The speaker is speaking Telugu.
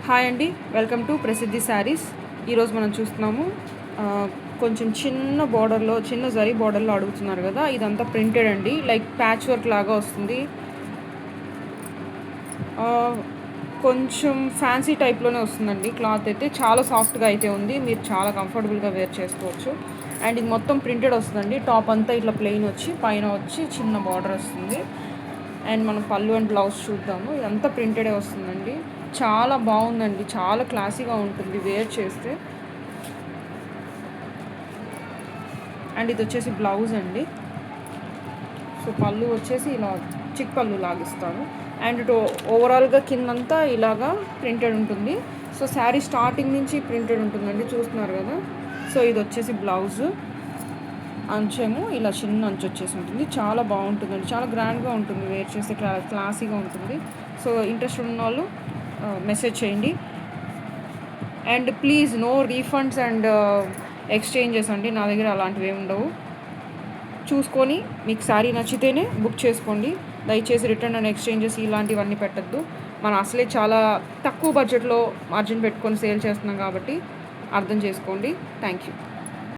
హాయ్ అండి, వెల్కమ్ టు ప్రసిద్ధి శారీస్. ఈరోజు మనం చూస్తున్నాము కొంచెం చిన్న బార్డర్లో, చిన్న జరీ బార్డర్లో అడుగుతున్నారు కదా. ఇదంతా ప్రింటెడ్ అండి, లైక్ ప్యాచ్ వర్క్ లాగా వస్తుంది. కొంచెం ఫ్యాన్సీ టైప్లోనే వస్తుందండి. క్లాత్ అయితే చాలా సాఫ్ట్గా అయితే ఉంది, మీరు చాలా కంఫర్టబుల్గా వేర్ చేసుకోవచ్చు. అండ్ ఇది మొత్తం ప్రింటెడ్ వస్తుందండి. టాప్ అంతా ఇట్లా ప్లెయిన్ వచ్చి పైన వచ్చి చిన్న బార్డర్ వస్తుంది. అండ్ మనం పళ్ళు అండ్ బ్లౌజ్ చూద్దాము. ఇదంతా ప్రింటెడే వస్తుందండి. చాలా బాగుందండి, చాలా క్లాసీగా ఉంటుంది వేర్ చేస్తే. అండ్ ఇది వచ్చేసి బ్లౌజ్ అండి. సో పళ్ళు వచ్చేసి ఇలా చిక్ పళ్ళు లాగిస్తారు. అండ్ ఓవరాల్గా కిందంతా ఇలాగా ప్రింటెడ్ ఉంటుంది. సో శారీ స్టార్టింగ్ నుంచి ప్రింటెడ్ ఉంటుందండి, చూస్తున్నారు కదా. సో ఇది వచ్చేసి బ్లౌజ్. అంచేమో ఇలా చిన్న అంచు వచ్చేసి ఉంటుంది. చాలా బాగుంటుందండి, చాలా గ్రాండ్గా ఉంటుంది, వేర్ చేస్తే క్లాసీగా ఉంటుంది. సో ఇంట్రెస్ట్ ఉన్న వాళ్ళు మెసేజ్ చేయండి. And please no refunds and exchanges అండి, నా దగ్గర అలాంటివి ఏమి ఉండవు. చూసుకొని మీకు శారీ నచ్చితేనే బుక్ చేసుకోండి. దయచేసి రిటర్న్ అండ్ ఎక్స్చేంజెస్ ఇలాంటివన్నీ పెట్టద్దు. మనం అసలే చాలా తక్కువ బడ్జెట్లో మార్జిన్ పెట్టుకొని సేల్ చేస్తున్నాం కాబట్టి అర్థం చేసుకోండి. Thank you.